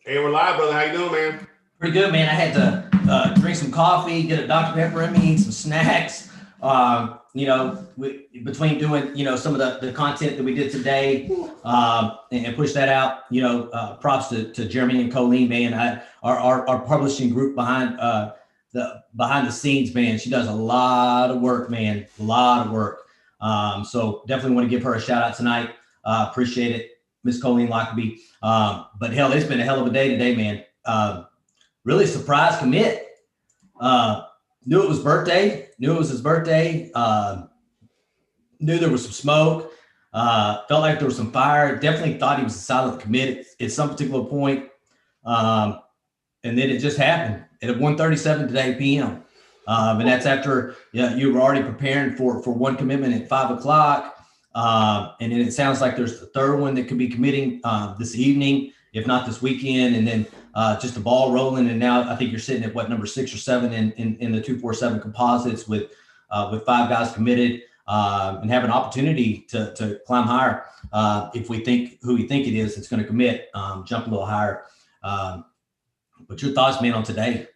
Hey, we're live, brother. How you doing, man? Pretty good, man. I had to drink some coffee, get a Dr. Pepper in me, eat some snacks. Between doing, some of the content that we did today and push that out, props to Jeremy and Colleen, man. Our publishing group behind the scenes, man. She does a lot of work, man. A lot of work. So definitely want to give her a shout out tonight. Appreciate it, Miss Colleen Lockerbie. But hell, it's been a hell of a day today, man. Really surprise commit. Knew it was birthday. Knew it was his birthday. Knew there was some smoke. Felt like there was some fire. Definitely thought he was a silent commit at some particular point. And then it just happened at 1:37 today p.m. And that's after you were already preparing for one commitment at 5:00. And then it sounds like there's the third one that could be committing this evening, if not this weekend. And then just the ball rolling. And now I think you're sitting at number 6 or 7 in the 247 composites with 5 guys committed and have an opportunity to climb higher. If we think who we think it is that's going to commit, jump a little higher. But your thoughts, man, on today?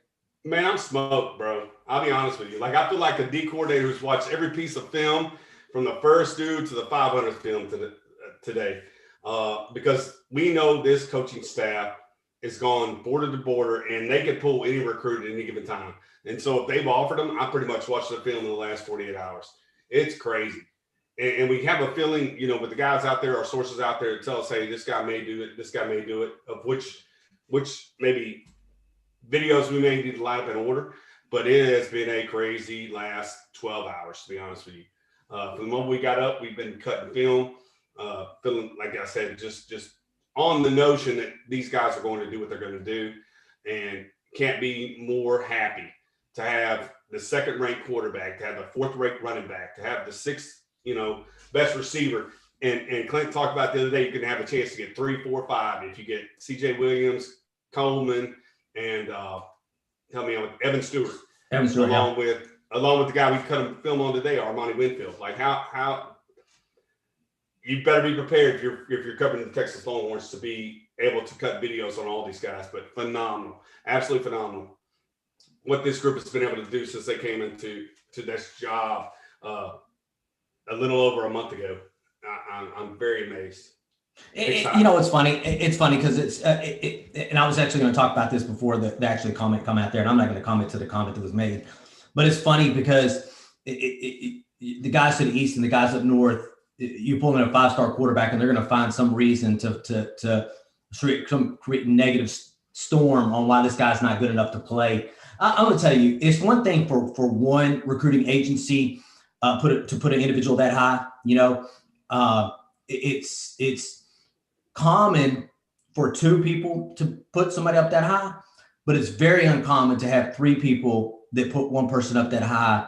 Man, I'm smoked, bro. I'll be honest with you. Like, I feel like a D coordinator who's watched every piece of film from the first dude to the 500th film today. Because we know this coaching staff is gone border to border, and they can pull any recruit at any given time. And so if they've offered them, I pretty much watched the film in the last 48 hours. It's crazy. And we have a feeling, with the guys out there, our sources out there that tell us, hey, this guy may do it, this guy may do it, of which maybe videos we may need to line up in order. But it has been a crazy last 12 hours, to be honest with you. From the moment we got up, we've been cutting film, feeling, like I said, just on the notion that these guys are going to do what they're going to do, and can't be more happy to have the second-ranked quarterback, to have the fourth-ranked running back, to have the sixth, best receiver. And Clint talked about the other day, you can have a chance to get 3, 4, 5 if you get C.J. Williams, Coleman, and help me out with Evan Stewart. Along with the guy we cut a film on today, Armani Winfield. Like, how you better be prepared if you're covering the Texas Longhorns to be able to cut videos on all these guys. But phenomenal, absolutely phenomenal. What this group has been able to do since they came into this job a little over a month ago. I'm very amazed. It's funny. It's funny because and I was actually going to talk about this before the actual comment come out there, and I'm not going to comment to the comment that was made. But it's funny because the guys to the east and the guys up north, you pull in a 5-star quarterback and they're going to find some reason to create negative storm on why this guy's not good enough to play. I'm going to tell you, it's one thing for one recruiting agency to put an individual that high. It's common for 2 people to put somebody up that high, but it's very uncommon to have 3 people that put one person up that high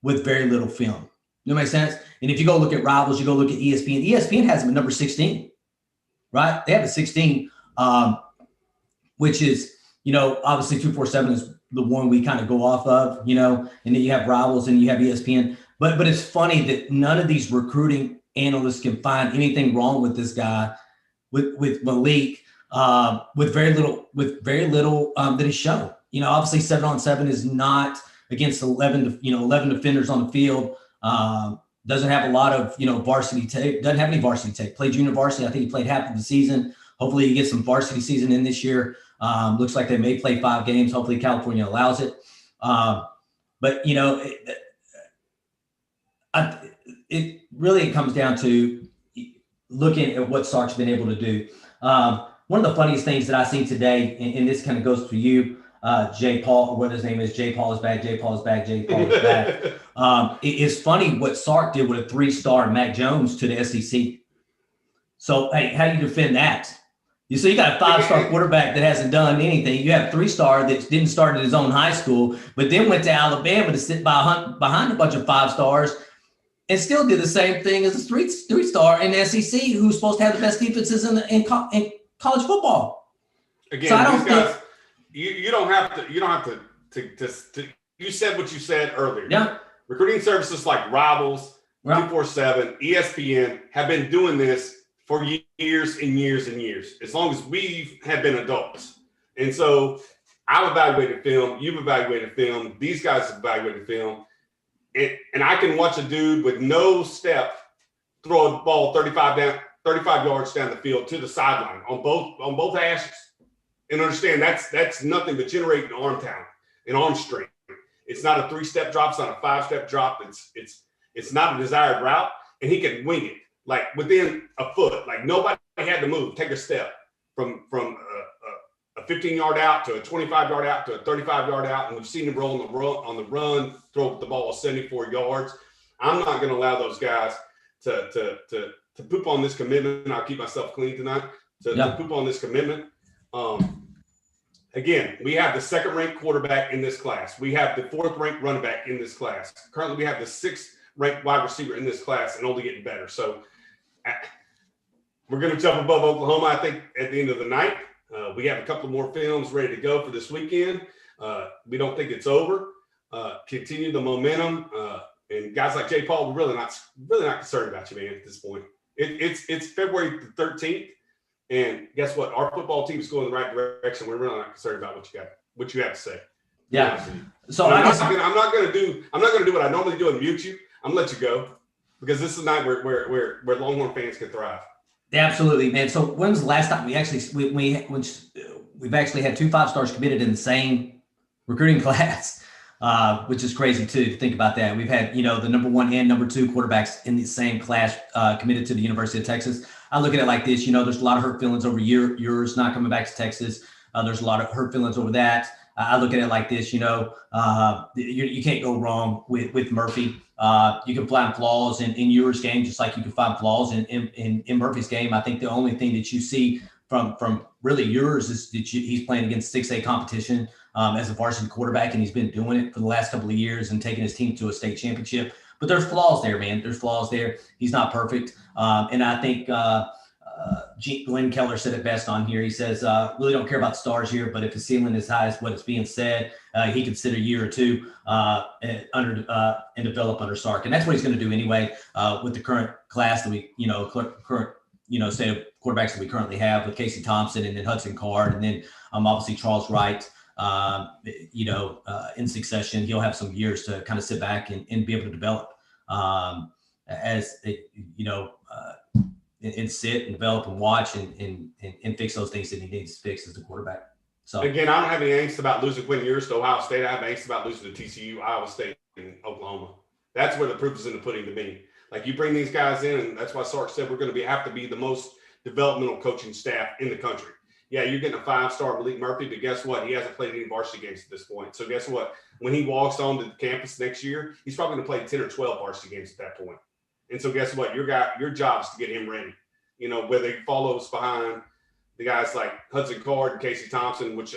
with very little film. Does that make sense? And if you go look at rivals, you go look at ESPN. ESPN has them at number 16, right? They have a 16, which is, obviously 247 is the one we kind of go off of, and then you have rivals and you have ESPN. But it's funny that none of these recruiting analysts can find anything wrong with this guy, with Malik, with very little that is shown. Obviously 7-on-7 is not against 11 defenders on the field. Doesn't have a lot of, varsity tape, doesn't have any varsity tape. Played junior varsity. I think he played half of the season. Hopefully he gets some varsity season in this year. Looks like they may play 5 games. Hopefully California allows it. But it really comes down to looking at what Sark's been able to do. One of the funniest things that I seen today, and this kind of goes for you, Jay Paul, or what his name is, Jay Paul is back, Jay Paul is back, Jay Paul is back. It's funny what Sark did with a 3-star Mac Jones to the SEC. So, hey, how do you defend that? You got a 5-star quarterback that hasn't done anything. You have 3-star that didn't start at his own high school, but then went to Alabama to sit behind a bunch of 5-stars and still did the same thing as a 3-star in the SEC, who's supposed to have the best defenses in college football. Again, so I don't think you don't have to. You said what you said earlier. Yeah. Recruiting services like Rivals, 247, ESPN have been doing this for years and years and years. As long as we have been adults, And so I've evaluated film. You've evaluated film. These guys have evaluated film. And I can watch a dude with no step throw a ball 35 yards down the field to the sideline on both ashes, and understand that's nothing but generating arm talent and arm strength. It's not a 3-step drop. It's not a 5-step drop. It's not a desired route, and he can wing it like within a foot. Like nobody had to move, take a step from a 15-yard out to a 25-yard out to a 35-yard out, and we've seen him roll on the run, throw the ball 74 yards. I'm not going to allow those guys to poop on this commitment. I'll keep myself clean tonight. To poop on this commitment. Again, we have the 2nd-ranked quarterback in this class. We have the 4th-ranked running back in this class. Currently, we have the 6th-ranked wide receiver in this class, and only getting better. So we're going to jump above Oklahoma, I think, at the end of the night. We have a couple more films ready to go for this weekend. We don't think it's over. Continue the momentum. And guys like Jay Paul, we're really not concerned about you, man, at this point. It's February the 13th. And guess what? Our football team is going in the right direction. We're really not concerned about what you have to say. Yeah. So I'm not going to do what I normally do and mute you. I'm going to let you go because this is a night where Longhorn fans can thrive. Yeah, absolutely, man. So when's the last time we've actually had 2 5-stars committed in the same recruiting class, which is crazy too to think about that. We've had, the number 1 and number 2 quarterbacks in the same class committed to the University of Texas. I look at it like this, there's a lot of hurt feelings over yours not coming back to Texas. There's a lot of hurt feelings over that. I look at it like this, you can't go wrong with Murphy. You can find flaws in yours game, just like you can find flaws in Murphy's game. I think the only thing that you see from really yours is that he's playing against 6A competition as a varsity quarterback, and he's been doing it for the last couple of years and taking his team to a state championship. But there's flaws there, man. There's flaws there. He's not perfect. And I think Glenn Keller said it best on here. He says, really don't care about the stars here, but if the ceiling is high as what is being said, he could sit a year or two and develop under Sark. And that's what he's going to do anyway with the current class that we, state of quarterbacks that we currently have with Casey Thompson and then Hudson Card and then obviously Charles Wright. In succession, he'll have some years to kind of sit back and be able to develop and sit and develop and watch and fix those things that he needs to fix as the quarterback. So again, I don't have any angst about losing Quinn Ewers to Ohio State. I have angst about losing to TCU, Iowa State, and Oklahoma. That's where the proof is in the pudding to me. Like you bring these guys in, and that's why Sark said we're going to have to be the most developmental coaching staff in the country. Yeah, you're getting a 5-star Maalik Murphy, but guess what? He hasn't played any varsity games at this point. So guess what? When he walks onto the campus next year, he's probably going to play 10 or 12 varsity games at that point. And so guess what? Your job is to get him ready. Whether he follows behind the guys like Hudson Card and Casey Thompson, which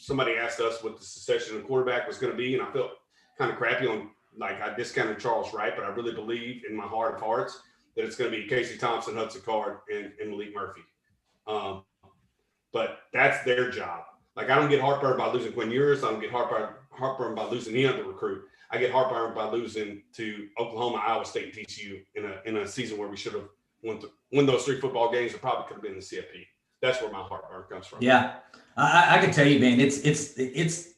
somebody asked us what the succession of quarterback was going to be, and I felt kind of crappy on, like I discounted Charles Wright, but I really believe in my heart of hearts that it's going to be Casey Thompson, Hudson Card, and Maalik Murphy. But that's their job. Like I don't get heartburn by losing Quinn Ewers. I don't get heartburn by losing any other recruit. I get heartburn by losing to Oklahoma, Iowa State, and TCU in a season where we should have won those 3 football games. It probably could have been the CFP. That's where my heartburn comes from. Yeah, I can tell you, man. It's this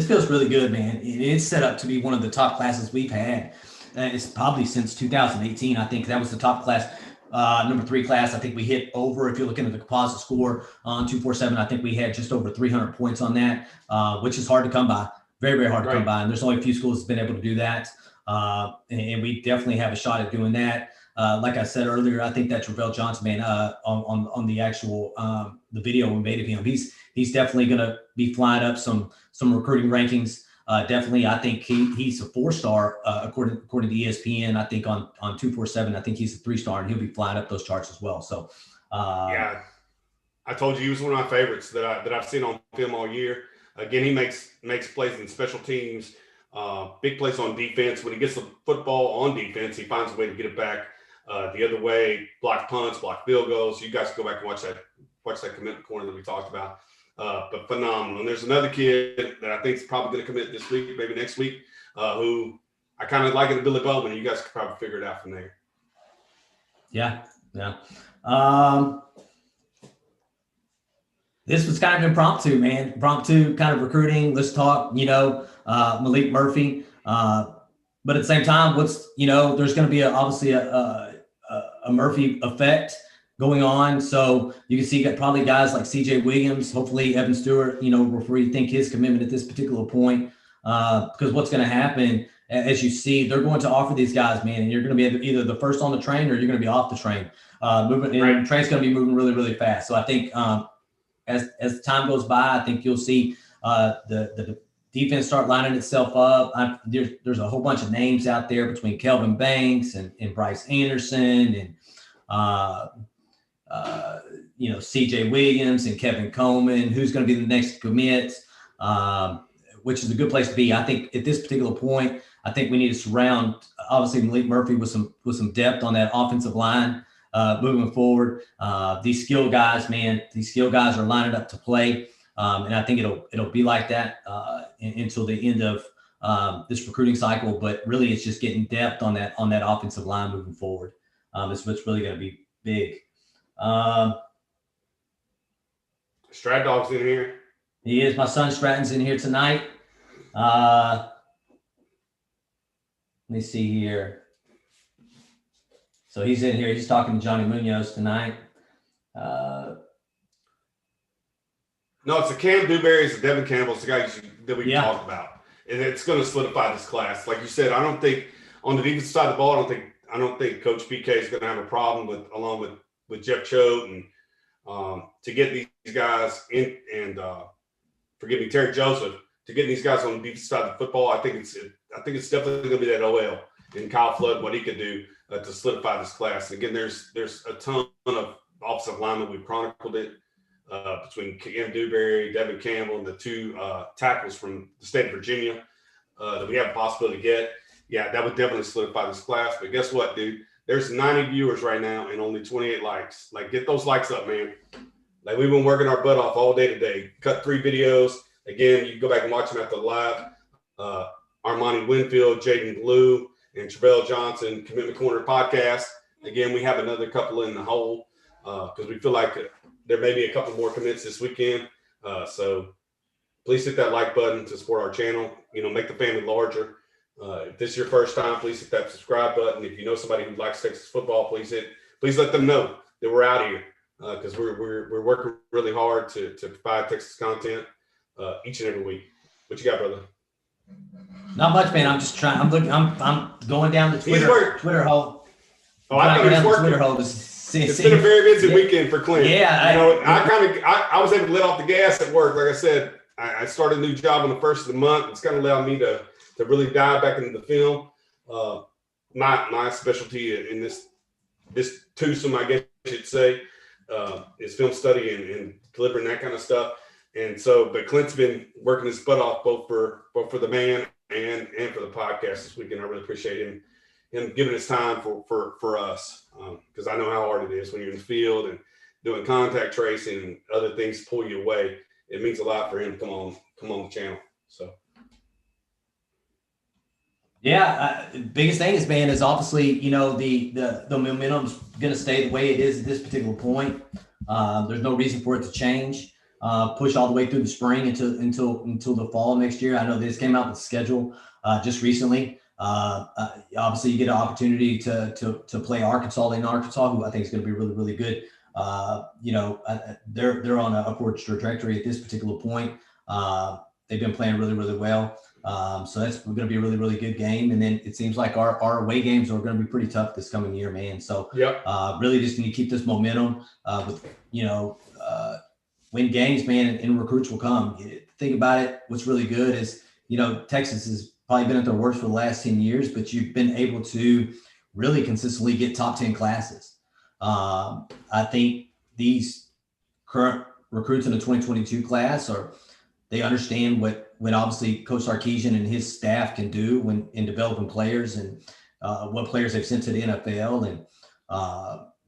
feels really good, man. It's set up to be one of the top classes we've had. It's probably since 2018. I think that was the top class. Number 3 class, I think we hit over, if you're looking at the composite score on 247, I think we had just over 300 points on that, which is hard to come by. Very, very hard to come by. And there's only a few schools that's been able to do that. And we definitely have a shot at doing that. Like I said earlier, I think that Travell Johnson, man, on the actual the video we made of him, he's definitely going to be flying up some recruiting rankings. Definitely, I think he's a 4-star according to ESPN. I think on 247, I think he's a 3-star, and he'll be flying up those charts as well. So, yeah, I told you he was one of my favorites that I've seen on film all year. Again, he makes plays in special teams, big plays on defense. When he gets the football on defense, he finds a way to get it back the other way, block punts, block field goals. You guys go back and watch that commitment corner that we talked about. But phenomenal. And there's another kid that I think is probably going to commit this week, maybe next week, who I kind of like it, Billy Bowman. You guys could probably figure it out from there. Yeah. Yeah. This was kind of impromptu, man. Impromptu kind of recruiting. Let's talk, Maalik Murphy. But at the same time, there's going to be obviously a Murphy effect going on. So you can see probably guys like CJ Williams, hopefully Evan Stewart, will rethink his commitment at this particular point. Because what's going to happen, as you see, they're going to offer these guys, man, and you're going to be either the first on the train or you're going to be off the train. Moving, and the train's going to be moving really, really fast. So I think as time goes by, I think you'll see the defense start lining itself up. There's a whole bunch of names out there between Kelvin Banks and Bryce Anderson and CJ Williams and Kevin Coleman, who's going to be the next commit, which is a good place to be. I think at this particular point, I think we need to surround obviously Maalik Murphy with some depth on that offensive line moving forward. These skill guys, man, are lining up to play. And I think it'll be like that until the end of this recruiting cycle. But really, it's just getting depth on that offensive line moving forward. Is what's really going to be big. Strat Dog's in here. He is. My son Stratton's in here tonight. Let me see here. So he's in here. He's talking to Johnny Munoz tonight. No, it's the Cam Dewberry's, the Devin Campbell's, the guys that we talked about, and it's going to solidify this class. Like you said, I don't think on the defensive side of the ball, I don't think Coach PK is going to have a problem along with Jeff Choate and to get these guys in and forgive me, Terry Joseph, to get these guys on the defensive side of the football. I think it's definitely going to be that OL and Kyle Flood, what he could do to solidify this class. And again, there's a ton of offensive linemen. We've chronicled it. Between Cam Dewberry, Devin Campbell, and the two tackles from the state of Virginia that we have a possibility to get. Yeah, that would definitely solidify this class. But guess what, dude? There's 90 viewers right now and only 28 likes. Like, get those likes up, man. Like, we've been working our butt off all day today. Cut 3 videos. Again, you can go back and watch them at the live. Armani Winfield, Jaden Blue, and Travell Johnson, Commitment Corner podcast. Again, we have another couple in the hole because we feel like there may be a couple more commits this weekend. So please hit that like button to support our channel. Make the family larger. If this is your first time, please hit that subscribe button. If you know somebody who likes Texas football, please let them know that we're out here because we're working really hard to provide Texas content each and every week. What you got, brother? Not much, man. I'm just trying. I'm going down the Twitter hole. Oh, I thought he was working. Twitter hole. It's been a very busy weekend for Clint. Yeah. I was able to let off the gas at work. Like I said, I started a new job on the first of the month. It's kind of allowed me to really dive back into the film. My specialty in this twosome, I guess you should say, is film study and delivering that kind of stuff. And so, but Clint's been working his butt off both for the man and for the podcast this weekend. I really appreciate him giving his time for us because I know how hard it is when you're in the field and doing contact tracing and other things pull you away. It means a lot for him to come on the channel. So. Yeah, biggest thing is obviously, the momentum's going to stay the way it is at this particular point. There's no reason for it to change. Push all the way through the spring until the fall next year. I know this came out with the schedule just recently. Obviously, you get an opportunity to play Arkansas in Arkansas, who I think is going to be really, really good. They're on an upward trajectory at this particular point. They've been playing really, really well. So that's going to be a really, really good game. And then it seems like our away games are going to be pretty tough this coming year, man. So really just need to keep this momentum win games, man, and recruits will come. Think about it. What's really good is, Texas has probably been at their worst for the last 10 years, but you've been able to really consistently get top 10 classes. I think these current recruits in the 2022 class they understand what obviously Coach Sarkisian and his staff can do in developing players and what players they've sent to the NFL and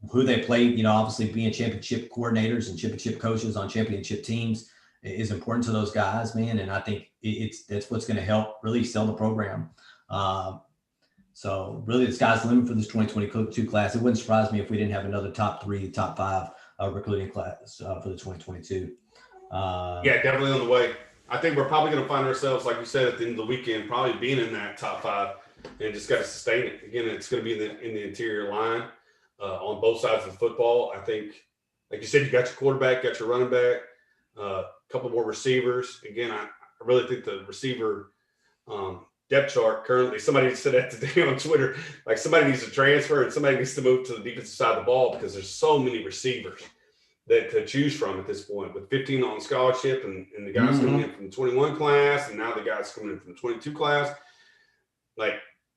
who they play. Obviously being championship coordinators and championship coaches on championship teams is important to those guys, man. And I think that's what's going to help really sell the program. So really the sky's the limit for this 2022 class. It wouldn't surprise me if we didn't have another top 3, top 5 recruiting class for the 2022. Yeah, definitely on the way. I think we're probably going to find ourselves, like you said, at the end of the weekend, probably being in that top 5, and just got to sustain it. Again, it's going to be in the interior line on both sides of the football. I think, like you said, you got your quarterback, got your running back, a couple more receivers. Again, I really think the receiver depth chart currently, somebody said that today on Twitter, like somebody needs to transfer and somebody needs to move to the defensive side of the ball because there's so many receivers that to choose from at this point, with 15 on scholarship and the guys coming in from the 21 class, and now the guys coming in from the 22 class. Like,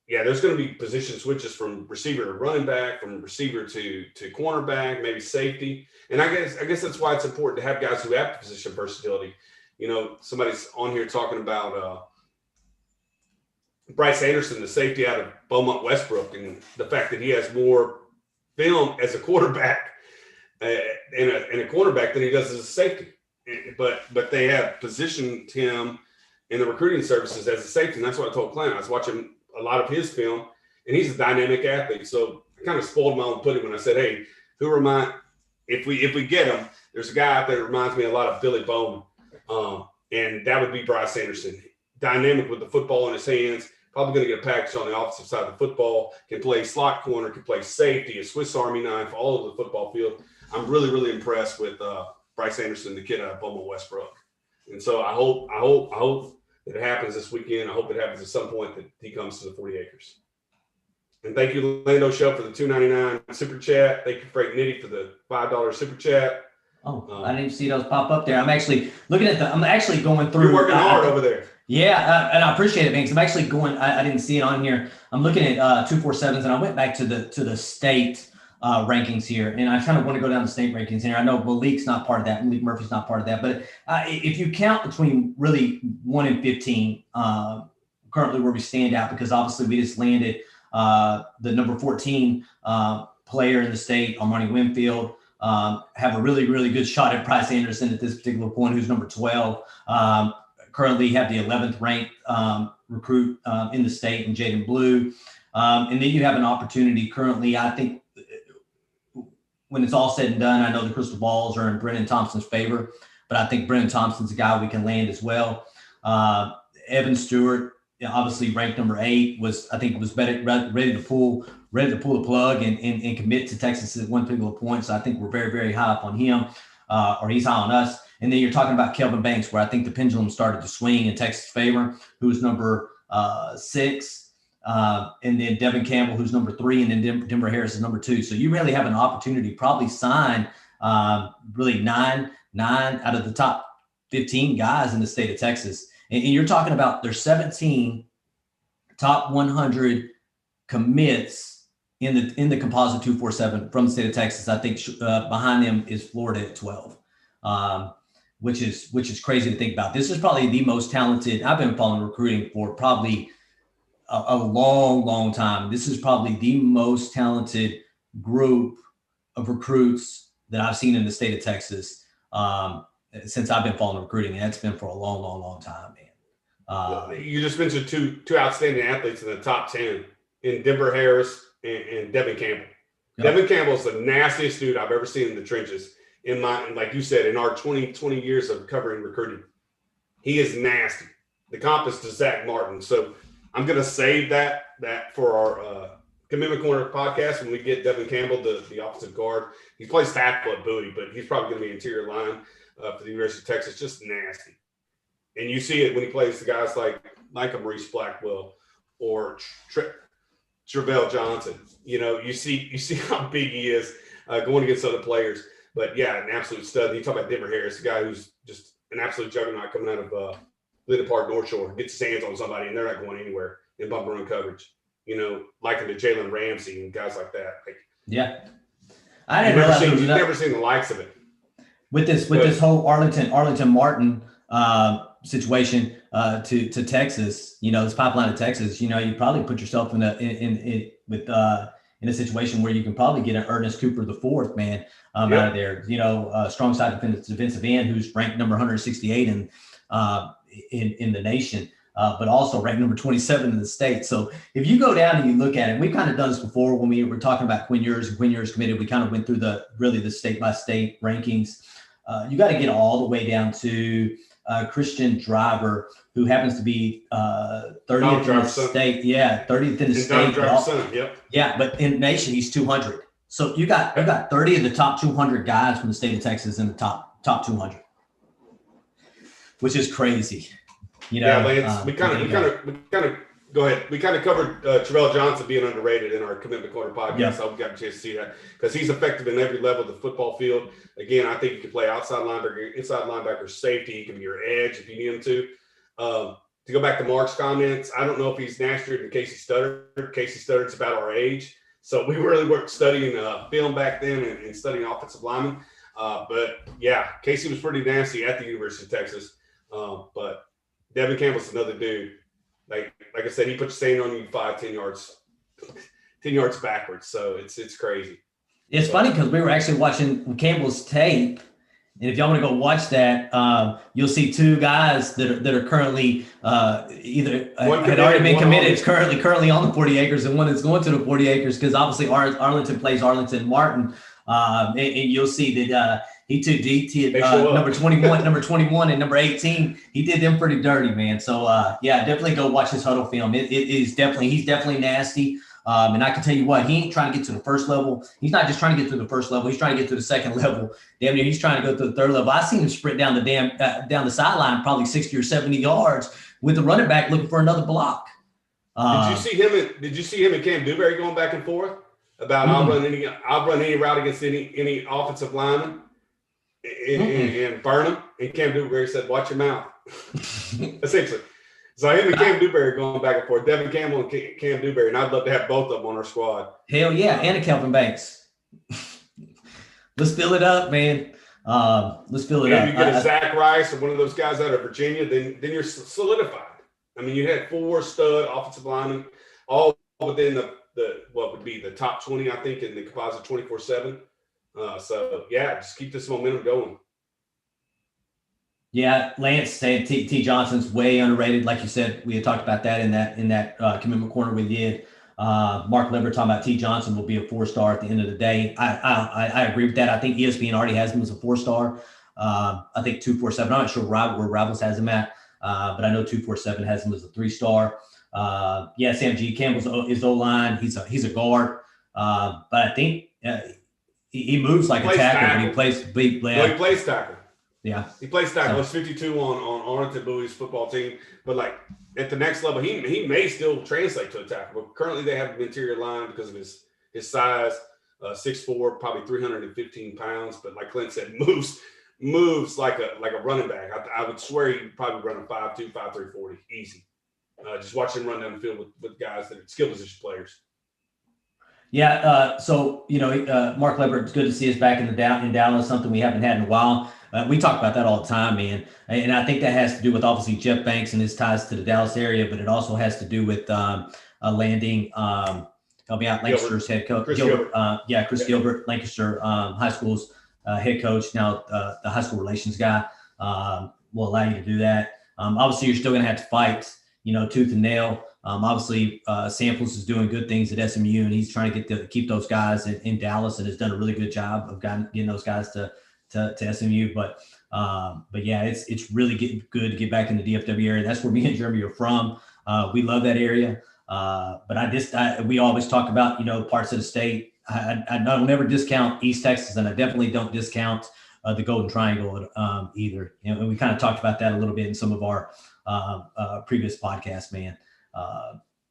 yeah, there's going to be position switches from receiver to running back, from receiver to cornerback, maybe safety. And I guess that's why it's important to have guys who have position versatility. You know, somebody's on here talking about Bryce Anderson, the safety out of Beaumont Westbrook, and the fact that he has more film as a quarterback and a cornerback than he does as a safety. But they have positioned him in the recruiting services as a safety. And that's what I told Clint. I was watching a lot of his film, and he's a dynamic athlete. So I kind of spoiled my own pudding when I said, hey, if we get him, there's a guy out there that reminds me a lot of Billy Bowman. And that would be Bryce Anderson. Dynamic with the football in his hands, probably going to get a package on the offensive side of the football, can play slot corner, can play safety, a Swiss Army knife, all over the football field. I'm really, really impressed with Bryce Anderson, the kid out of Beaumont Westbrook. And so I hope that it happens this weekend. I hope it happens at some point that he comes to the 40 acres. And thank you, Lando Show, for the $2.99 super chat. Thank you, Frank Nitty, for the $5 super chat. Oh, I didn't see those pop up there. I'm actually looking at I'm actually going through. You're working hard over there. Yeah, and I appreciate it, man, because I'm actually going. I didn't see it on here. I'm looking at 247s, and I went back to the state rankings here, and I kind of want to go down the state rankings here. I know Malik's not part of that. Malik Murphy's not part of that, but if you count between really 1 and 15, currently where we stand out, because obviously we just landed the number 14 player in the state, Armani Winfield. Have a really, really good shot at Bryce Anderson at this particular point, who's number 12. Currently have the 11th ranked recruit in the state in Jaden Blue. And then you have an opportunity currently, I think, when it's all said and done, I know the crystal balls are in Brennan Thompson's favor, but I think Brennan Thompson's a guy we can land as well. Evan Stewart, obviously ranked number 8, was ready to pull the plug and commit to Texas at one particular point. So I think we're very, very high up on him, or he's high on us. And then you're talking about Kelvin Banks, where I think the pendulum started to swing in Texas' favor, who's number 6. And then Devin Campbell, who's number 3, and then Denver Harris is number 2. So you really have an opportunity to probably sign really nine out of the top 15 guys in the state of Texas. And you're talking about there's 17 top 100 commits in the composite 247 from the state of Texas. I think behind them is Florida at 12, which is crazy to think about. This is probably the most talented. I've been following recruiting for probably a long, long time. This is probably the most talented group of recruits that I've seen in the state of Texas since I've been following recruiting. And that's been for a long, long, long time, man. You just mentioned two outstanding athletes in the top 10 in Denver Harris and Devin Campbell. Yep. Devin Campbell's the nastiest dude I've ever seen in the trenches. Like you said, in our 20 years of covering recruiting, he is nasty. The comp is to Zach Martin. So I'm going to save that for our Commitment Corner podcast when we get Devin Campbell, the offensive guard. He plays tackle at Bowie, but he's probably going to be interior line for the University of Texas. Just nasty. And you see it when he plays the guys like a Maurice Blackwell or Travell Johnson. You know, you see how big he is going against other players. But yeah, an absolute stud. And you talk about Denver Harris, a guy who's just an absolute juggernaut coming out of Lincoln Park North Shore, gets his hands on somebody and they're not going anywhere in bump and run coverage. You know, like the Jalen Ramsey and guys like that. Yeah, I didn't realize you've never seen the likes of it. With this whole Arlington Martin situation to Texas, you know, this pipeline to Texas, you know, you probably put yourself in a situation where you can probably get an Ernest Cooper IV, man, out of there. You know, strong side defensive end who's ranked number 168 in the nation, but also ranked number 27 in the state. So if you go down and you look at it, we've kind of done this before when we were talking about Quinn Ewers committed. We kind of went through the state by state rankings. you got to get all the way down to Christian Driver, who happens to be 30th in the state. Yeah, 30th in the state. Yep. Yeah, but in the nation, he's 200. So you got 30 of the top 200 guys from the state of Texas in the top 200, which is crazy. You know, yeah, Lance, we kind of go ahead. We kind of covered Terrell Johnson being underrated in our Commitment Corner podcast. Yeah. I hope you got a chance to see that because he's effective in every level of the football field. Again, I think he can play outside linebacker, inside linebacker, safety. He can be your edge if you need him to. To go back to Mark's comments, I don't know if he's nastier than Casey Studdard. Casey Studdard's about our age. So we really weren't studying film back then and studying offensive linemen. But, yeah, Casey was pretty nasty at the University of Texas. But Devin Campbell's another dude. Like I said, he puts sand on you 5-10 yards backwards. So it's crazy. It's funny because we were actually watching Campbell's tape. And if y'all want to go watch that, you'll see two guys that are currently either had already been committed, currently on the 40 acres, and one that's going to the 40 acres because obviously Arlington plays Arlington Martin, and you'll see that he took number 21, and number 18. He did them pretty dirty, man. So yeah, definitely go watch his huddle film. He's definitely nasty. And I can tell you what, he ain't trying to get to the first level. He's not just trying to get to the first level. He's trying to get to the second level. Damn near, he's trying to go to the third level. I seen him sprint down the sideline, probably 60 or 70 yards with the running back looking for another block. Did you see him and Cam Dewberry going back and forth about I'll run any route against any offensive lineman and burn him? And Cam Dewberry said, "Watch your mouth." Essentially. So him and Cam Dewberry going back and forth. Devin Campbell and Cam Dewberry, and I'd love to have both of them on our squad. Hell yeah, and a Kelvin Banks. Let's fill it up, man. Let's fill it up. If you get a Zach Rice or one of those guys out of Virginia, then you're solidified. I mean, you had 4 stud offensive linemen, all within the what would be the top 20, I think, in the composite 24/7. So yeah, just keep this momentum going. Yeah, Lance said T. Johnson's way underrated. Like you said, we had talked about that in that commitment corner we did. Mark Lever talking about T. Johnson will be a 4-star at the end of the day. I agree with that. I think ESPN already has him as a 4-star. I think 247. I'm not sure where Rivals has him at, but I know 247 has him as a 3-star. Yeah, Sam G. Campbell's his O-line. He's a guard, but I think he moves like a tackle, but he plays big. No, he plays tackle. Yeah, he plays tackle. It's 52 on Arlington Bowie's football team, but like at the next level, he may still translate to a tackle. But currently, they have an interior line because of his size, 6'4", probably 315 pounds. But like Clint said, moves like a running back. I would swear he'd probably run a 5'2", 5'3", 40 easy. Just watch him run down the field with guys that are skill position players. Yeah, so, Mark Lever, it's good to see us back in Dallas, something we haven't had in a while. We talk about that all the time, man. And I think that has to do with obviously Jeff Banks and his ties to the Dallas area, but it also has to do with landing, help me out, Lancaster's head coach. Chris Gilbert, Lancaster High School's head coach, now the high school relations guy, will allow you to do that. Obviously, you're still going to have to fight, tooth and nail. Obviously, Samples is doing good things at SMU, and he's trying to keep those guys in Dallas, and has done a really good job of getting those guys to SMU. But yeah, it's really good to get back in the DFW area. That's where me and Jeremy are from. We love that area. But we always talk about parts of the state. I'll never discount East Texas, and I definitely don't discount the Golden Triangle either. And we kind of talked about that a little bit in some of our previous podcasts, man.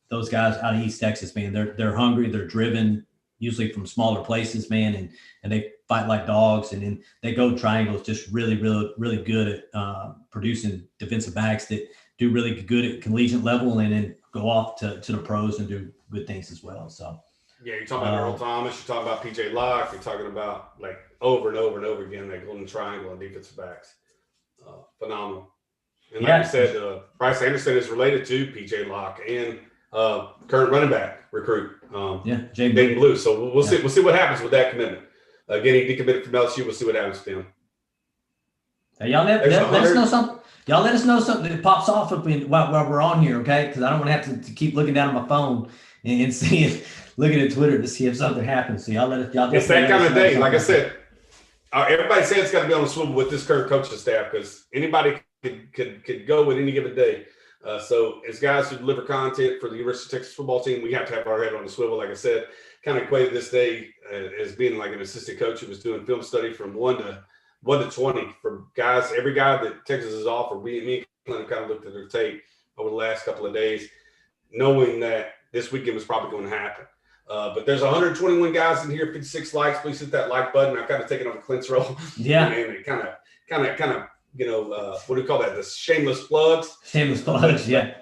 Those guys out of East Texas, man, they're hungry, they're driven, usually from smaller places, man, and they fight like dogs. And then they go triangles, just really, really, really good at producing defensive backs that do really good at collegiate level, and then go off to the pros and do good things as well. So yeah, you're talking about Earl Thomas, you're talking about PJ Locke, you're talking about like over and over and over again that Golden Triangle and defensive backs, phenomenal. And like you said, Bryce Anderson is related to PJ Locke and current running back recruit, Jaden Blue. So we'll see what happens with that commitment. Again, he decommitted from LSU. We'll see what happens to him. Hey, y'all let us know something. Y'all let us know something that pops off while we're on here, okay? Because I don't want to have to keep looking down at my phone and looking at Twitter to see if something happens. So y'all let us. It's that kind of day. Like I said, everybody says it's got to be on the swivel with this current coaching staff because anybody could go with any given day. So as guys who deliver content for the University of Texas football team, we have to have our head on the swivel. Like I said, kind of equated this day as being like an assistant coach who was doing film study from 1 to 20 for guys. Every guy that Texas has offered, me and Clint kind of looked at their tape over the last couple of days, knowing that this weekend was probably going to happen. But there's 121 guys in here, 56 likes. Please hit that like button. I've kind of taken over Clint's role. Yeah. And it kind of, what do you call that? The shameless plugs. Shameless plugs, yeah.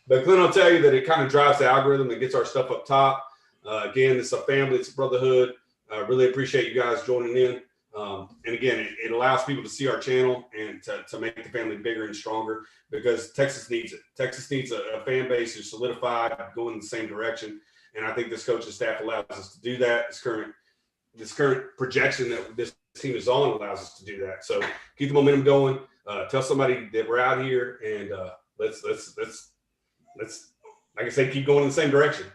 But Clint will tell you that it kind of drives the algorithm that gets our stuff up top. Again, it's a family, it's a brotherhood. I really appreciate you guys joining in. And again, it allows people to see our channel and to make the family bigger and stronger because Texas needs it. Texas needs a fan base who's solidified, going in the same direction. And I think this coaching staff allows us to do that. This current projection that this team is on allows us to do that. So keep the momentum going. Tell somebody that we're out here, and let's like I said, keep going in the same direction.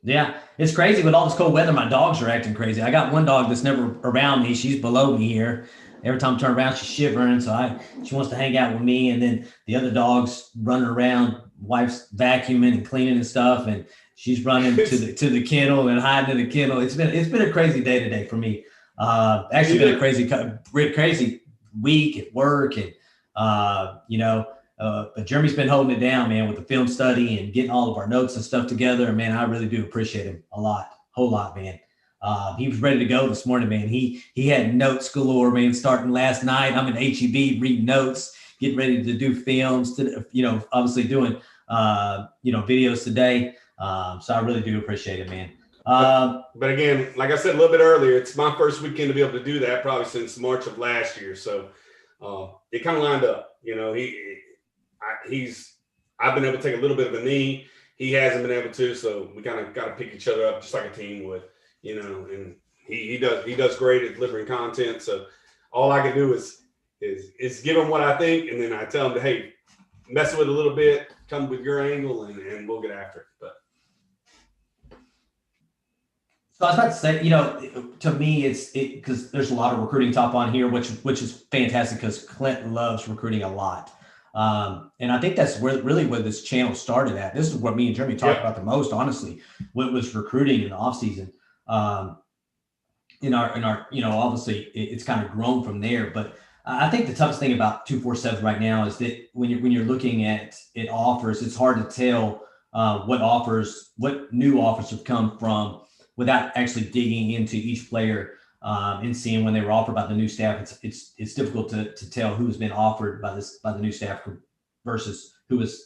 Yeah, it's crazy with all this cold weather. My dogs are acting crazy. I got one dog that's never around me. She's below me here. Every time I turn around, she's shivering. So she wants to hang out with me. And then the other dog's running around, wife's vacuuming and cleaning and stuff. And she's running to the kennel and hiding in the kennel. It's been a crazy day today for me. Actually been a crazy week at work. And, but Jeremy's been holding it down, man, with the film study and getting all of our notes and stuff together. And man, I really do appreciate him a whole lot, man. He was ready to go this morning, man. He had notes galore, man, starting last night. I'm in HEB reading notes, getting ready to do films, obviously doing, videos today. So I really do appreciate it, man. But again, like I said a little bit earlier, it's my first weekend to be able to do that probably since March of last year. So it kind of lined up, I've been able to take a little bit of a knee. He hasn't been able to, so we kind of got to pick each other up just like a team would, and he does great at delivering content. So all I can do is give him what I think, and then I tell him to, hey, mess with it a little bit, come with your angle, and we'll get after it. But so I was about to say, to me, it's because there's a lot of recruiting talk on here, which is fantastic because Clint loves recruiting a lot. And I think that's really where this channel started at. This is what me and Jeremy talked about the most, honestly, what was recruiting in the off season. In our, obviously it's kind of grown from there, but I think the toughest thing about 247 right now is that when you're looking at offers, it's hard to tell what new offers have come from without actually digging into each player and seeing when they were offered by the new staff. It's difficult to tell who's been offered by the new staff versus who was,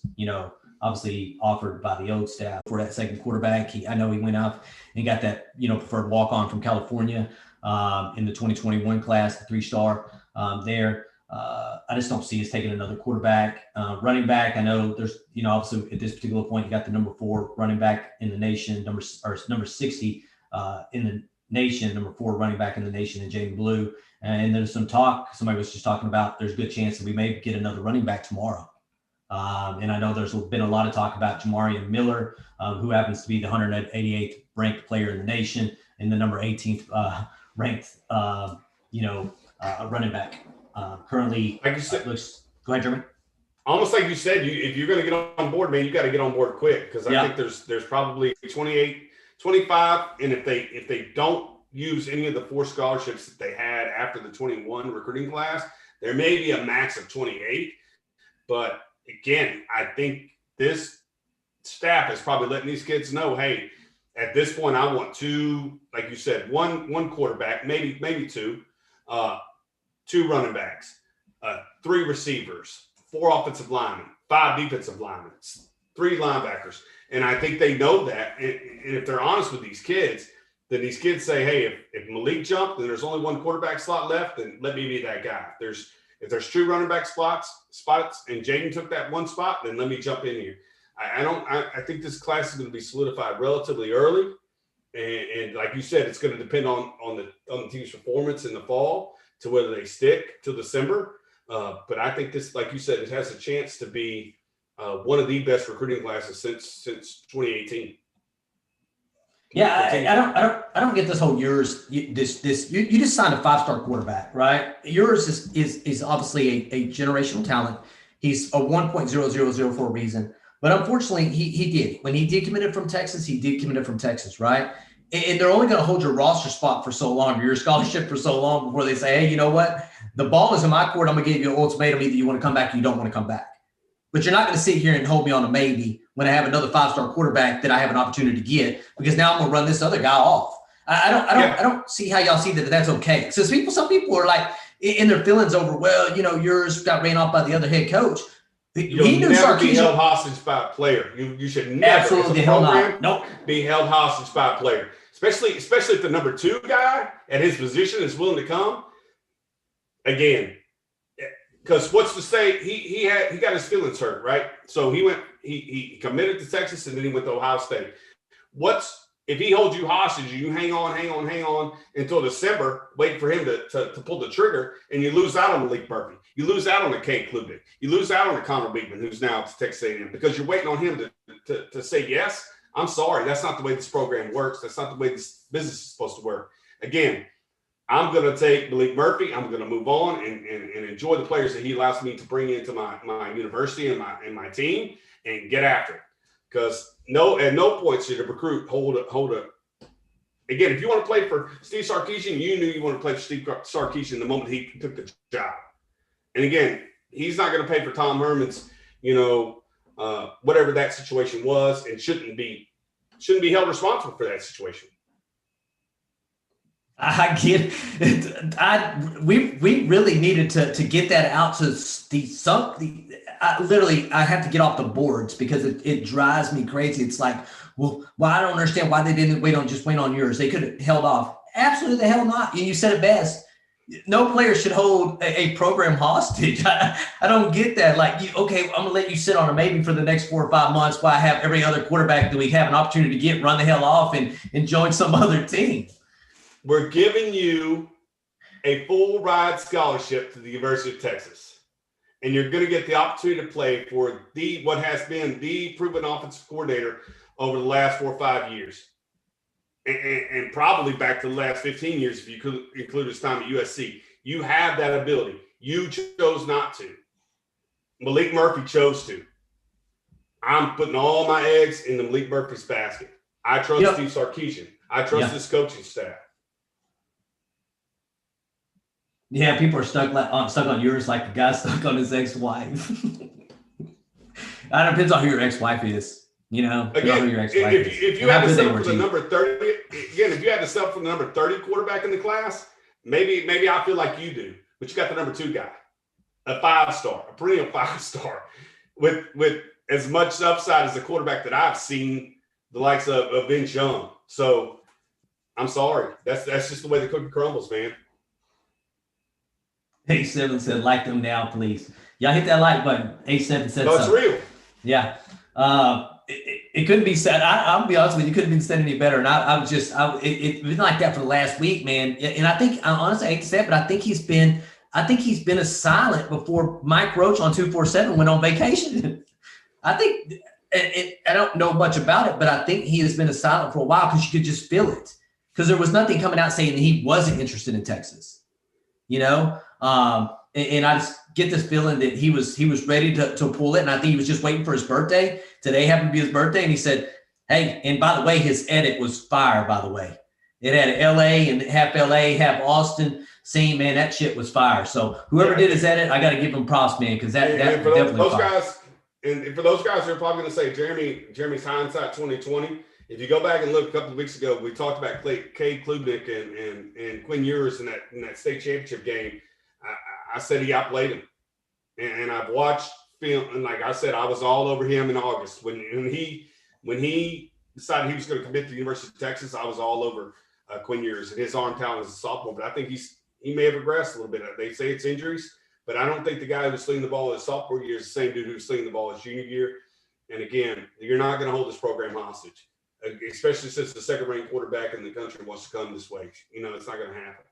obviously offered by the old staff for that second quarterback. I know he went out and got that, preferred walk-on from California in the 2021 class, the 3-star there. I just don't see us taking another quarterback. Running back, I know there's, obviously at this particular point, you got the number 4 running back in the nation, number 60 in the nation, number 4 running back in the nation, and Jaden Blue. And there's some talk, somebody was just talking about there's a good chance that we may get another running back tomorrow. And I know there's been a lot of talk about Jamarian Miller, who happens to be the 188th ranked player in the nation and the number 18th ranked, running back. Currently, like you said, go ahead, Jeremy. Almost like you said, if you're going to get on board, man, you got to get on board quick because I think there's probably 28, 25, and if they don't use any of the 4 scholarships that they had after the 21 recruiting class, there may be a max of 28. But again, I think this staff is probably letting these kids know, hey, at this point, I want 2, like you said, one quarterback, maybe 2, 2 running backs, 3 receivers, 4 offensive linemen, 5 defensive linemen, 3 linebackers. And I think they know that. And if they're honest with these kids, then these kids say, hey, if Maalik jumped and there's only 1 quarterback slot left, then let me be that guy. If there's 2 running back spots and Jaden took that 1 spot, then let me jump in here. I think this class is going to be solidified relatively early. And like you said, it's going to depend on the team's performance in the fall to whether they stick till December. But I think this, like you said, it has a chance to be one of the best recruiting classes since 2018. Yeah, I don't get this whole yours. You just signed a 5-star quarterback, right? Yours is obviously a generational talent. He's a 1.00 for a reason, but unfortunately, he did when he decommitted from Texas. He decommitted from Texas, right? And they're only going to hold your roster spot for so long, or your scholarship for so long before they say, hey, you know what? The ball is in my court. I'm going to give you an ultimatum. Either you want to come back or you don't want to come back. But you're not going to sit here and hold me on a maybe when I have another 5-star quarterback that I have an opportunity to get, because now I'm going to run this other guy off. I don't see how y'all see that that's okay. So some people are like in their feelings over, well, yours got ran off by the other head coach. You'll never be held hostage by a player. You should never, absolutely hell not. Nope. Be held hostage by a player, especially if the number 2 guy at his position is willing to come. Again, because what's to say he got his feelings hurt, right? So he committed to Texas and then he went to Ohio State. If he holds you hostage, you hang on until December, waiting for him to pull the trigger, and you lose out on Malik Murphy. You lose out on the Cade Klubnik. You lose out on the Connor Beekman, who's now at Texas A&M, because you're waiting on him to say yes. I'm sorry, that's not the way this program works. That's not the way this business is supposed to work. Again, I'm going to take Maalik Murphy. I'm going to move on and enjoy the players that he allows me to bring into my university and my team and get after it. Because at no point should a recruit hold a. Again, if you want to play for Steve Sarkisian, you knew you wanted to play for Steve Sarkisian the moment he took the job. And again, he's not going to pay for Tom Herman's, whatever that situation was, and shouldn't be held responsible for that situation. I get it. We really needed to get that out to I have to get off the boards because it drives me crazy. It's like, well, I don't understand why they didn't wait on yours. They could have held off. Absolutely the hell not. And you said it best. No player should hold a program hostage. I don't get that. Like, okay, I'm going to let you sit on a maybe for the next 4 or 5 months while I have every other quarterback that we have an opportunity to run the hell off and join some other team. We're giving you a full ride scholarship to the University of Texas. And you're going to get the opportunity to play for what has been the proven offensive coordinator over the last 4 or 5 years. And probably back to the last 15 years if you could include his time at USC. You have that ability. You chose not to. Maalik Murphy chose to. I'm putting all my eggs in the Maalik Murphy's basket. I trust Steve Sarkisian. I trust his coaching staff. Yeah, people are stuck on yours like the guy stuck on his ex-wife. It depends on who your ex-wife is. Again, if you had to settle for the number 30, if you had to settle for the number 30 quarterback in the class, maybe I feel like you do. But you got the number 2 guy, a 5-star, a perennial 5-star, with as much upside as the quarterback that I've seen, the likes of Vince Young. So I'm sorry, that's just the way the cookie crumbles, man. A7 said, like them now, please. Y'all hit that like button. A7 said no, it's real. Yeah. It couldn't be said. I'll be honest with you, couldn't have been said any better. And it's been like that for the last week, man. And I think, honestly, I hate to say it, but I think he's been a silent before Mike Roach on 247 went on vacation. I think, and I don't know much about it, but I think he has been a silent for a while because you could just feel it. Because there was nothing coming out saying that he wasn't interested in Texas. And I just get this feeling that he was ready to pull it. And I think he was just waiting for his birthday. Today happened to be his birthday. And he said, hey, and by the way, his edit was fire, by the way. It had LA and half LA, half Austin scene, man. That shit was fire. So whoever did his edit, I got to give him props, man, because that definitely those guys. And for those guys who are probably going to say Jeremy's hindsight 2020, if you go back and look a couple of weeks ago, we talked about Cade Klubnik and Quinn Ewers in that state championship game. I said he outplayed him, and I've watched film. And like I said, I was all over him in August when he decided he was going to commit to the University of Texas. I was all over Quinn Ewers and his arm talent as a sophomore. But I think he may have regressed a little bit. They say it's injuries, but I don't think the guy who was slinging the ball his sophomore year is the same dude who was slinging the ball his junior year. And again, you're not going to hold this program hostage, especially since the second-ranked quarterback in the country wants to come this way. It's not going to happen.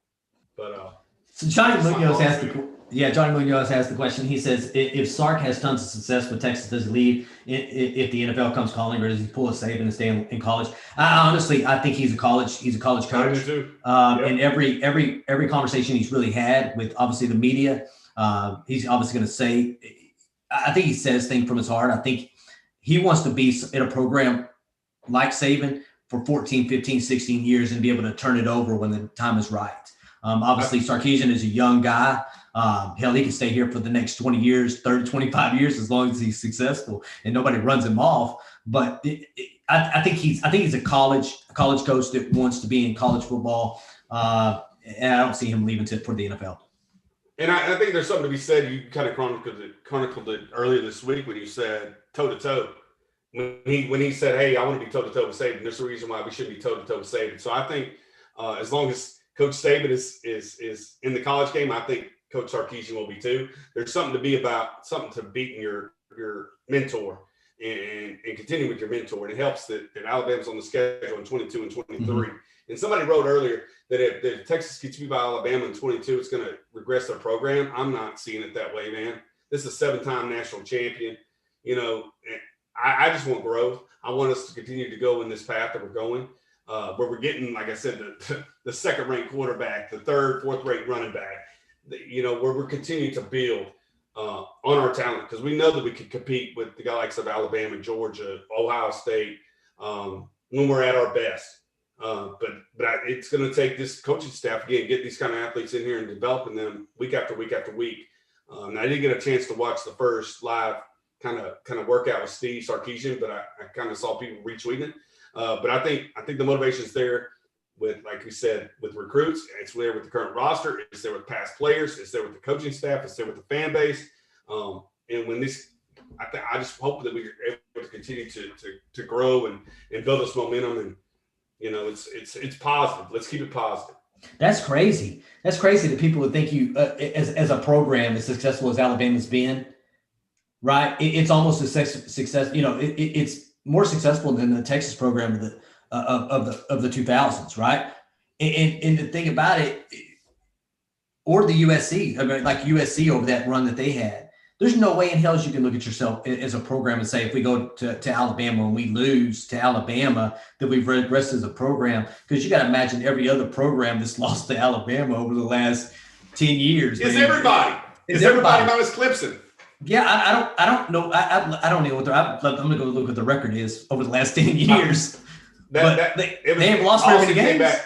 But So Johnny Munoz asked Johnny Munoz asked the question. He says, if Sark has tons of success with Texas, does he leave if the NFL comes calling, or does he pull a Saban and stay in college? Honestly, I think he's a college coach. I do too. And every conversation he's really had with obviously the media, he's obviously going to say, I think he says things from his heart. I think he wants to be in a program like Saban for 14, 15, 16 years and be able to turn it over when the time is right. Obviously, Sarkisian is a young guy. Hell, he can stay here for the next 20 years, 30, 25 years, as long as he's successful and nobody runs him off. But I think he's a college coach that wants to be in college football. And I don't see him leaving for the NFL. And I think there's something to be said. You kind of chronicled it earlier this week when you said toe-to-toe. When he said, hey, I want to be toe-to-toe with Saban, there's a reason why we should be toe-to-toe with Saban. So I think as long as Coach Saban is in the college game, I think Coach Sarkisian will be too. There's something to beating your mentor and continue with your mentor. And it helps that Alabama's on the schedule in 22 and 23. Mm-hmm. And somebody wrote earlier that if Texas gets beat by Alabama in 22, it's going to regress their program. I'm not seeing it that way, man. This is a 7-time national champion. You know, I just want growth. I want us to continue to go in this path that we're going. Where we're getting, like I said, the second-ranked quarterback, the third, fourth-ranked running back, you know, where we're continuing to build on our talent, because we know that we can compete with the likes of Alabama, Georgia, Ohio State when we're at our best. But it's going to take this coaching staff, again, get these kind of athletes in here and developing them week after week after week. And I didn't get a chance to watch the first live kind of workout with Steve Sarkisian, but I kind of saw people retweeting it. But I think the motivation is there with, like we said, with recruits. It's there with the current roster. It's there with past players. It's there with the coaching staff. It's there with the fan base. And when this, I just hope that we're able to continue to grow and build this momentum. And you know, it's positive. Let's keep it positive. That's crazy. That's crazy that people would think you, as a program, as successful as Alabama's been, right? It's almost a success. You know, it's more successful than the Texas program of the 2000s, right? And the thing about it, or the USC, I mean, like USC over that run that they had, there's no way in hell you can look at yourself as a program and say, if we go to Alabama and we lose to Alabama, that we've regressed as a program. Because you got to imagine every other program that's lost to Alabama over the last 10 years. It's everybody. It's everybody minus Clemson. Yeah, I don't know. I don't know what I'm going to go look what the record is over the last 10 years. They have lost very many games.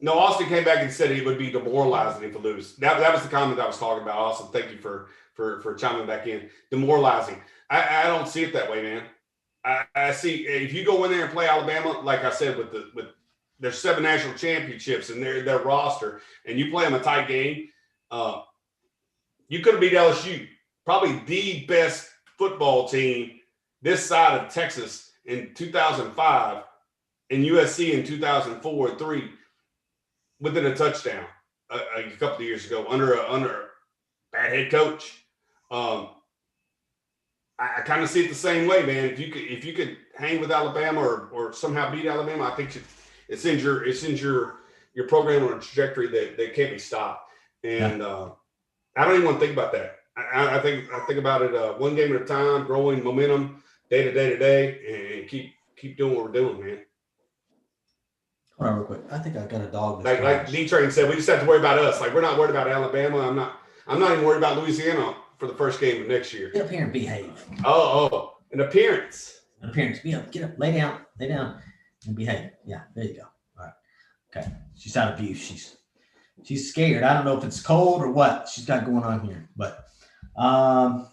Austin came back and said it would be demoralizing if we lose. That was the comment I was talking about. Austin, thank you for chiming back in. Demoralizing. I don't see it that way, man. I see if you go in there and play Alabama, like I said, with their 7 national championships and their roster, and you play them a tight game, you could have beat LSU. Probably the best football team this side of Texas in 2005 and USC in 2004 and 3 within a touchdown a couple of years ago under a bad head coach. I kind of see it the same way, man. If you could hang with Alabama or somehow beat Alabama, I think it sends your program on a trajectory that can't be stopped. And I don't even want to think about that. I think about it one game at a time, growing momentum day to day, and keep doing what we're doing, man. Hold on real quick. I think I got a dog. Like D-Train said, we just have to worry about us. Like, we're not worried about Alabama. I'm not even worried about Louisiana for the first game of next year. Get up here and behave. Oh, an appearance. An appearance. Be up. Get up. Lay down, and behave. Yeah, there you go. All right. Okay. She's out of view. She's scared. I don't know if it's cold or what she's got going on here, but 3rd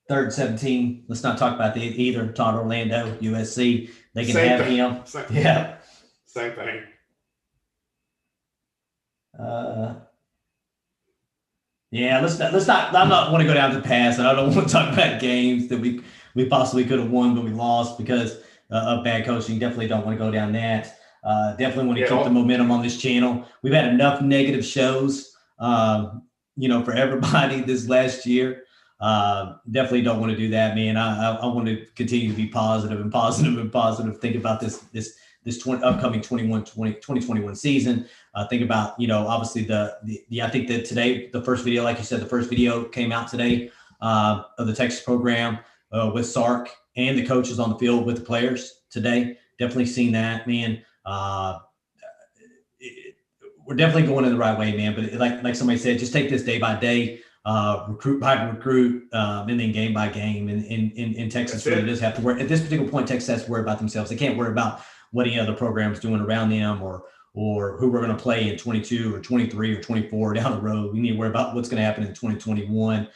and 17. Let's not talk about either. Todd Orlando, USC. They can have him. Yeah. Same thing. Yeah, let's not. I'm not want to go down the pass, and I don't want to talk about games that we possibly could have won, but we lost because of bad coaching. Definitely don't want to go down that. Definitely want to keep the momentum on this channel. We've had enough negative shows, for everybody this last year. Definitely don't want to do that, man. I want to continue to be positive. Think about this this upcoming 2021 season. Think about, obviously I think that today, the first video, like you said, the first video came out today of the Texas program with Sark and the coaches on the field with the players today. Definitely seen that, man. We're definitely going in the right way, man. But like somebody said, just take this day by day, recruit by recruit, and then game by game. And in Texas, really does have to work. At this particular point, Texas has to worry about themselves. They can't worry about what any other program's doing around them or who we're going to play in 22 or 23 or 24 down the road. We need to worry about what's going to happen in 2021,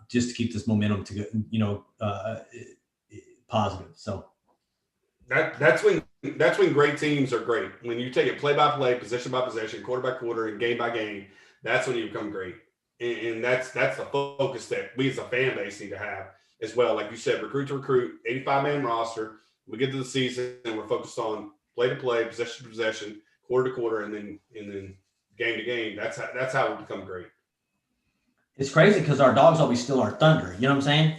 just to keep this momentum to positive. So that's when great teams are great. When you take it play by play, possession by possession, quarter by quarter, and game by game, that's when you become great. And that's the focus that we as a fan base need to have as well. Like you said, recruit to recruit, 85-man roster. We get to the season and we're focused on play to play, possession to possession, quarter to quarter, and then game to game. That's how we become great. It's crazy because our dogs always steal our thunder. You know what I'm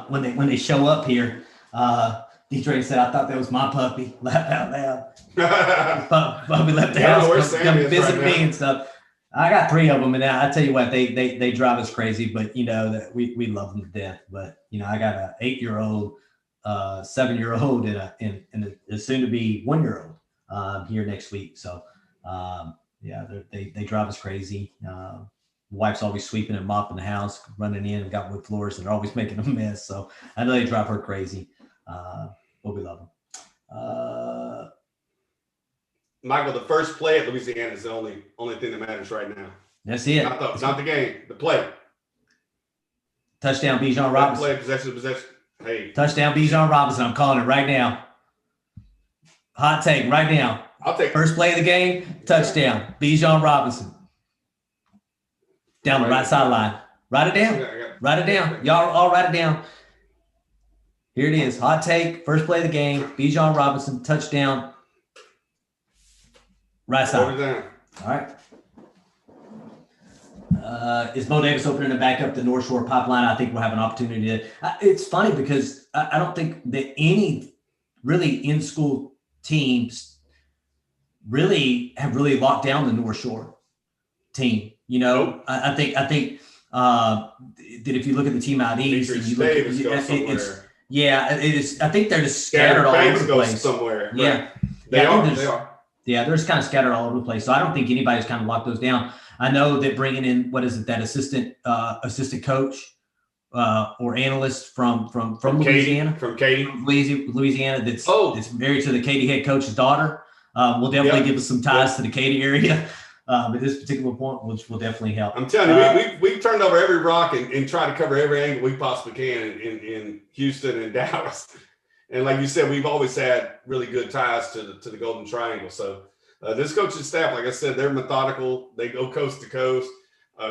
saying? When they show up here, D-Trey said, "I thought that was my puppy." Laugh out loud. Puppy left the house, come visit me and stuff. I got 3 of them, and I tell you what, they drive us crazy. But that we love them to death. But I got an 8-year-old, 7-year-old, and a soon to be 1-year-old here next week. So they drive us crazy. Wife's always sweeping and mopping the house, running in and got wood floors, and they're always making a mess. So I know they drive her crazy. But we love them. Michael, the first play at Louisiana is the only thing that matters right now. That's it. Not the game, the play. Touchdown, Bijan Robinson. Play, possession. Hey. Touchdown, Bijan Robinson. I'm calling it right now. Hot take right now. I'll take first play of the game. Touchdown, Bijan Robinson. Down the right sideline. Write it down. Write it down. Y'all all write it down. Here it is. Hot take. First play of the game. Bijan Robinson. Touchdown. Right side. All right. Is Bo Davis opening to back up the North Shore pipeline? I think we'll have an opportunity to. It's funny because I don't think that any really in-school teams really have locked down the North Shore team. I think that if you look at the team out east, and you look at it is. I think they're just scattered all over the place somewhere. Yeah, right. They are. Yeah, they're just kind of scattered all over the place. So I don't think anybody's kind of locked those down. I know that bringing in that assistant coach or analyst from Louisiana, Louisiana that's married to the Katy head coach's daughter, will definitely give us some ties to the Katy area. At this particular point, which will definitely help. I'm telling you, we've turned over every rock and tried to cover every angle we possibly can in Houston and Dallas. And like you said, we've always had really good ties to the Golden Triangle. So this coaching staff, like I said, they're methodical. They go coast to coast,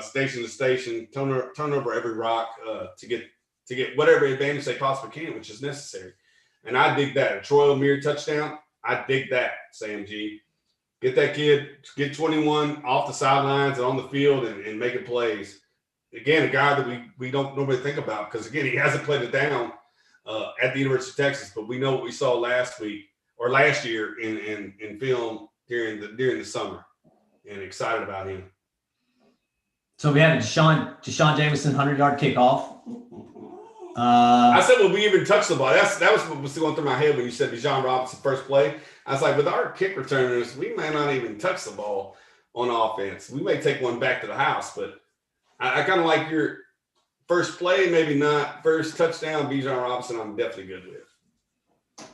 station to station, turn over every rock to get whatever advantage they possibly can, which is necessary. And I dig that. A Troy O'Meara touchdown, I dig that, Sam G. Get that kid, get 21 off the sidelines and on the field and making plays. Again, a guy that we don't normally think about because, again, he hasn't played it down at the University of Texas, but we know what we saw last year in film during the summer, and excited about him. So we had a Deshaun Jameson 100-yard kickoff. I said, well, we even touched the ball. That was what was going through my head when you said Bijan Robinson first play. I was like, with our kick returners, we may not even touch the ball on offense. We may take one back to the house, but I kind of like your first play, maybe not. First touchdown, Bijan Robinson, I'm definitely good with.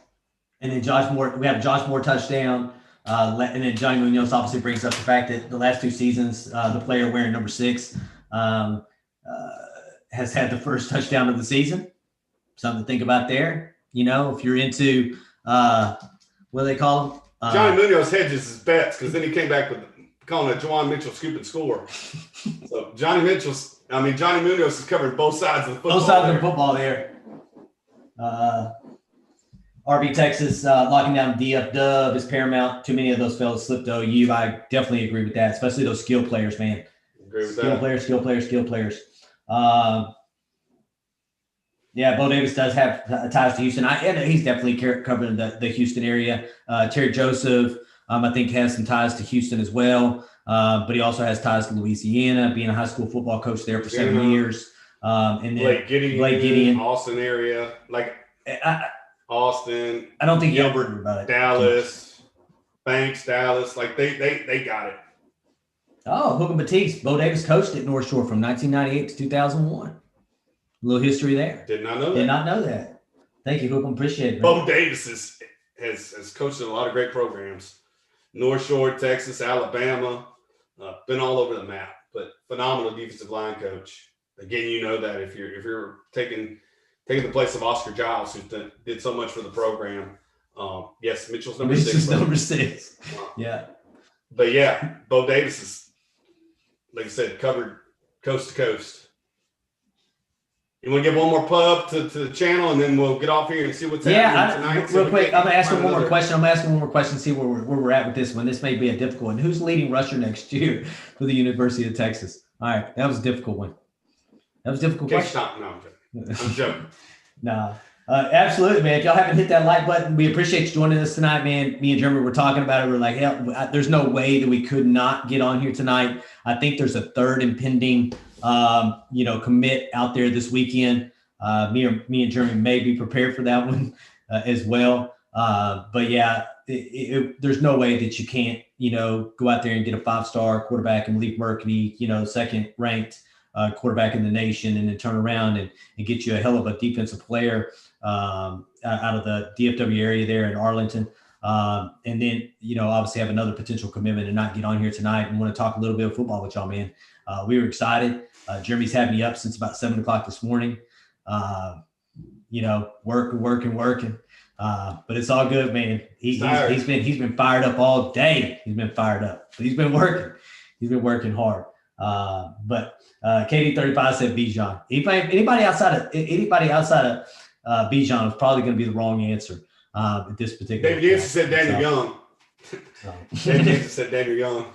And then Josh Moore, we have a Josh Moore touchdown. And then Johnny Munoz obviously brings up the fact that the last 2 seasons, the player wearing number 6 has had the first touchdown of the season. Something to think about there. If you're into what do they call him? Johnny Munoz hedges his bets because then he came back with calling it Juwan Mitchell scoop and score. So Johnny Munoz is covering both sides of the football. Both sides of the football there. RB Texas locking down DF Dub is paramount. Too many of those fellas slipped to OU. I definitely agree with that, especially those skill players, man. Skill players. Yeah, Bo Davis does have ties to Houston. And he's definitely covering the Houston area. Terry Joseph, I think, has some ties to Houston as well. But he also has ties to Louisiana, being a high school football coach there for 7 years. And then Blake Gideon, Austin area, Austin. I don't think Gilbert, Dallas, Banks, Dallas. Like they got it. Oh, Hook and Batiste. Bo Davis coached at North Shore from 1998 to 2001. A little history there. Did not know that. Did not know that. Thank you, Hook. Appreciate it. Bo Davis has coached in a lot of great programs. North Shore, Texas, Alabama. Been all over the map, but phenomenal defensive line coach. Again, you know that if you're taking the place of Oscar Giles, who did so much for the program. Yes, Mitchell's number 6. Number 6. Yeah. But yeah, Bo Davis is, like I said, covered coast to coast. You want to give one more pub to the channel, and then we'll get off here and see what's happening tonight. Real quick, I'm going to ask one more question. See where we're at with this one. This may be a difficult one. Who's leading rusher next year for the University of Texas? All right, that was a difficult one. That was a difficult question. No, I'm joking. Nah. Absolutely, man. If y'all haven't hit that like button, we appreciate you joining us tonight, man. Me and Jeremy were talking about it. We're like, hell, there's no way that we could not get on here tonight. I think there's a third impending, commit out there this weekend. Me and Jeremy may be prepared for that one as well. But yeah, there's no way that you can't, go out there and get a 5-star quarterback and Malik Murkey, second ranked quarterback in the nation, and then turn around and get you a hell of a defensive player out of the DFW area there in Arlington. And then, obviously have another potential commitment and not get on here tonight and want to talk a little bit of football with y'all, man. We were excited. Jeremy's had me up since about 7 o'clock this morning. Working. But it's all good, man. He's been fired up all day. He's been fired up, but he's been working. He's been working hard. But KD35 said Bijan. Anybody outside of Bijan is probably going to be the wrong answer at this particular. David Yancey said Daniel Young. David Yancey said Daniel Young.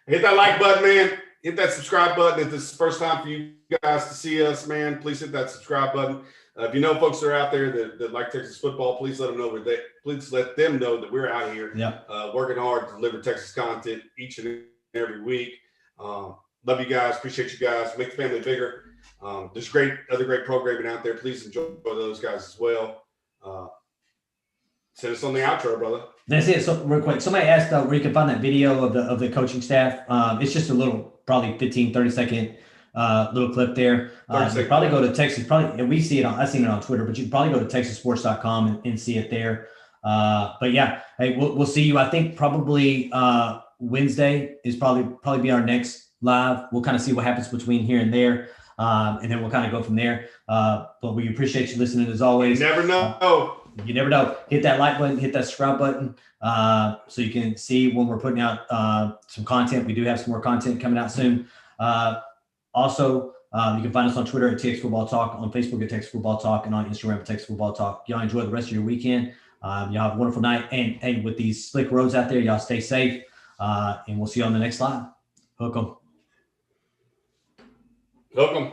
Hit that like button, man. Hit that subscribe button. If this is the first time for you guys to see us, man, please hit that subscribe button. If you know folks that are out there that like Texas football, please let them know that we're out here working hard to deliver Texas content each and every week. Love you guys. Appreciate you guys. Make the family bigger. There's other great programming out there. Please enjoy those guys as well. Send us on the outro, brother. That's it. So real quick, somebody asked where you can find that video of the coaching staff. It's just a little, probably 15, 30 second little clip there. You probably go to Texas, and we see it I've seen it on Twitter, but you can probably go to texassports.com and see it there. But yeah, hey, we'll see you. I think probably Wednesday is probably be our next live. We'll kind of see what happens between here and there. And then we'll kind of go from there. But we appreciate you listening as always. You never know. You never know. Hit that like button, hit that subscribe button, so you can see when we're putting out some content. We do have some more content coming out soon. Also, you can find us on Twitter at TX Football Talk, on Facebook at Texas Football Talk, and on Instagram at Texas Football Talk. Y'all enjoy the rest of your weekend. Y'all have a wonderful night. And with these slick roads out there, y'all stay safe. And we'll see you on the next live. Hook 'em.